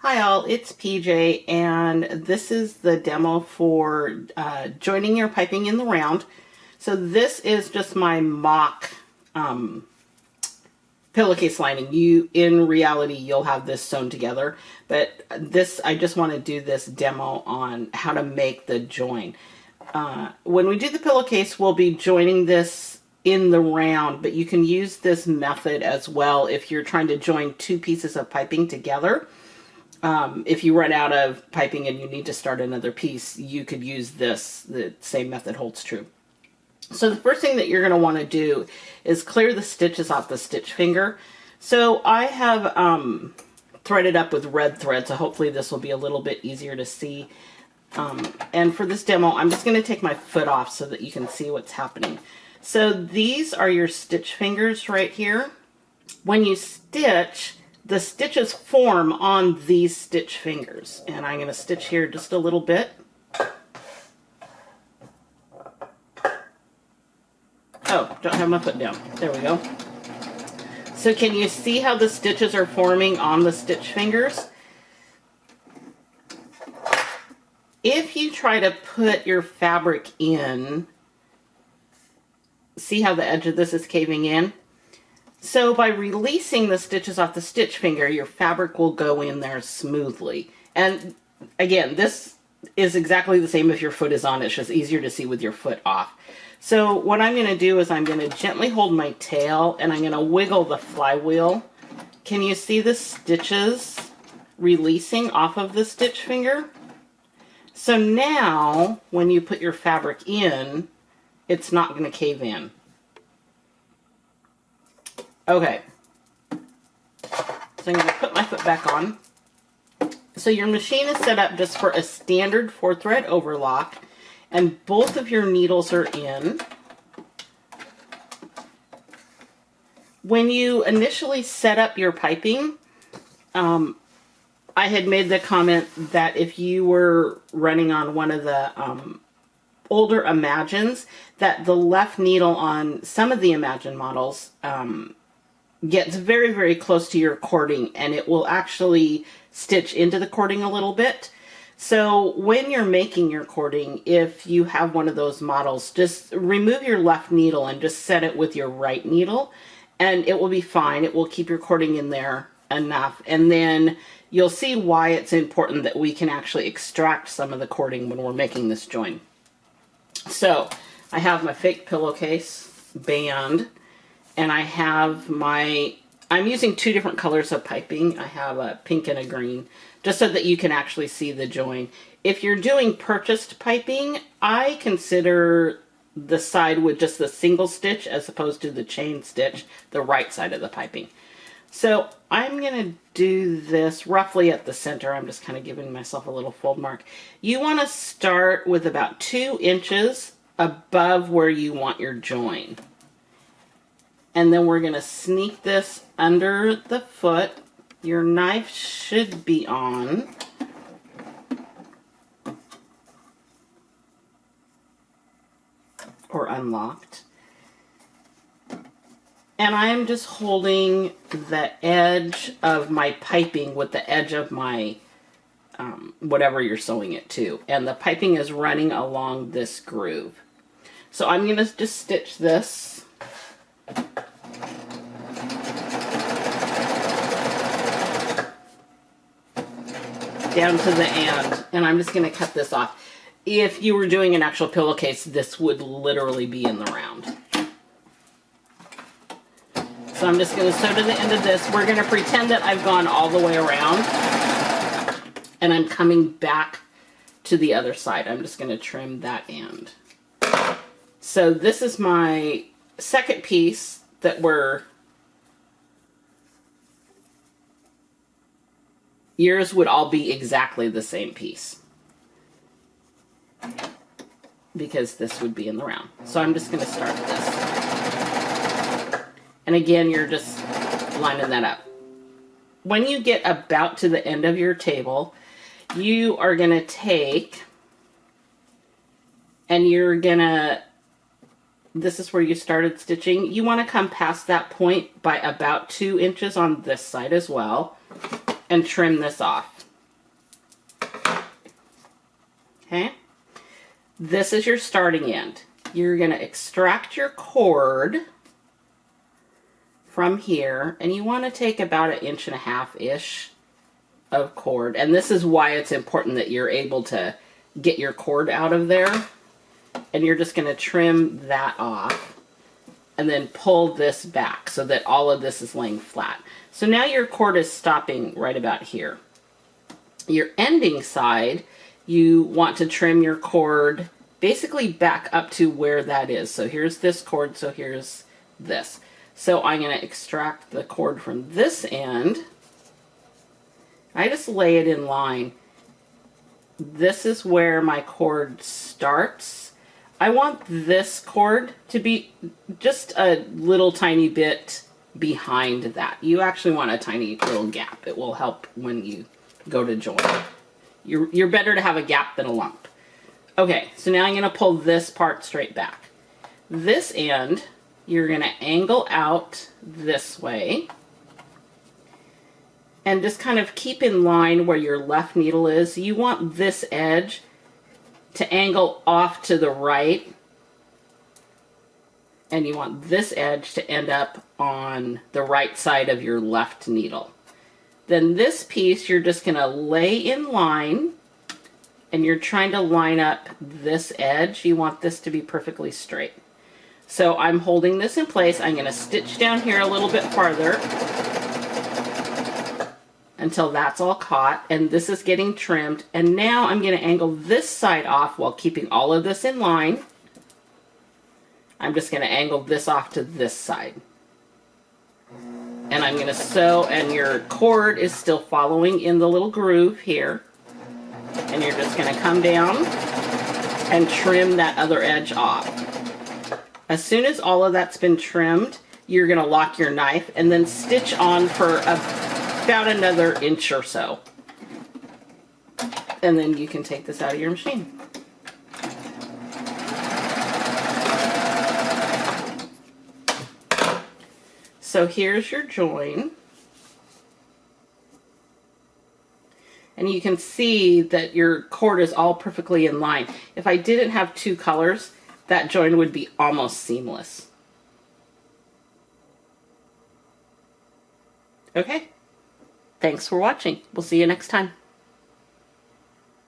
Hi all, it's PJ, and this is the demo for joining your piping in the round. So this is just my mock pillowcase lining. In reality, you'll have this sewn together, but I just want to do this demo on how to make the join. When we do the pillowcase, we'll be joining this in the round, but you can use this method as well if you're trying to join two pieces of piping together. If you run out of piping and you need to start another piece, you could use this. The same method holds true. So the first thing that you're going to want to do is clear the stitches off the stitch finger. So I have threaded up with red thread, so hopefully this will be a little bit easier to see. And for this demo, I'm just going to take my foot off so that you can see what's happening. So these are your stitch fingers right here. When you stitch, the stitches form on these stitch fingers, and I'm going to stitch here just a little bit. Oh, don't have my foot down. There we go. So can you see how the stitches are forming on the stitch fingers? If you try to put your fabric in, see how the edge of this is caving in? So by releasing the stitches off the stitch finger, your fabric will go in there smoothly. And again, this is exactly the same if your foot is on. It's just easier to see with your foot off. So what I'm going to do is I'm going to gently hold my tail and I'm going to wiggle the flywheel. Can you see the stitches releasing off of the stitch finger? So now when you put your fabric in, it's not going to cave in. Okay, so I'm going to put my foot back on. So your machine is set up just for a standard 4-thread overlock, and both of your needles are in. When you initially set up your piping, I had made the comment that if you were running on one of the older Imagines, that the left needle on some of the Imagine models gets very, very close to your cording, and it will actually stitch into the cording a little bit. So when you're making your cording, if you have one of those models, just remove your left needle and just set it with your right needle, and it will be fine. It will keep your cording in there enough, and then you'll see why it's important that we can actually extract some of the cording when we're making this join. So I have my fake pillowcase band, and I have I'm using two different colors of piping. I have a pink and a green, just so that you can actually see the join. If you're doing purchased piping, I consider the side with just the single stitch as opposed to the chain stitch, the right side of the piping. So I'm going to do this roughly at the center. I'm just kind of giving myself a little fold mark. You want to start with about 2 inches above where you want your join. And then we're going to sneak this under the foot. Your knife should be on. Or unlocked. And I am just holding the edge of my piping with the edge of my whatever you're sewing it to. And the piping is running along this groove. So I'm going to just stitch this. Down to the end, and I'm just going to cut this off. If you were doing an actual pillowcase, this would literally be in the round. So I'm just going to sew to the end of this. We're going to pretend that I've gone all the way around, and I'm coming back to the other side. I'm just going to trim that end. So this is my second piece that yours would all be exactly the same piece, because this would be in the round. So I'm just going to start this. And again, you're just lining that up. When you get about to the end of your table, you are going to take, and you're going to, this is where you started stitching. You want to come past that point by about 2 inches on this side as well, and trim this off. Okay? This is your starting end. You're going to extract your cord from here, and you want to take about 1.5-inch-ish of cord. And this is why it's important that you're able to get your cord out of there. And you're just going to trim that off and then pull this back so that all of this is laying flat. So now your cord is stopping right about here. Your ending side, you want to trim your cord basically back up to where that is. So here's this cord, so here's this. So I'm going to extract the cord from this end. I just lay it in line. This is where my cord starts. I want this cord to be just a little tiny bit behind that. You actually want a tiny little gap. It will help when you go to join. You're better to have a gap than a lump. Okay, so now I'm going to pull this part straight back. This end, you're going to angle out this way. And just kind of keep in line where your left needle is. You want this edge to angle off to the right. And you want this edge to end up on the right side of your left needle. Then this piece, you're just going to lay in line. And you're trying to line up this edge. You want this to be perfectly straight. So I'm holding this in place. I'm going to stitch down here a little bit farther until that's all caught. And this is getting trimmed. And now I'm going to angle this side off while keeping all of this in line. I'm just going to angle this off to this side. And I'm going to sew, and your cord is still following in the little groove here. And you're just going to come down and trim that other edge off. As soon as all of that's been trimmed, you're going to lock your knife and then stitch on for about another inch or so. And then you can take this out of your machine. So here's your join. And you can see that your cord is all perfectly in line. If I didn't have two colors, that join would be almost seamless. Okay. Thanks for watching. We'll see you next time.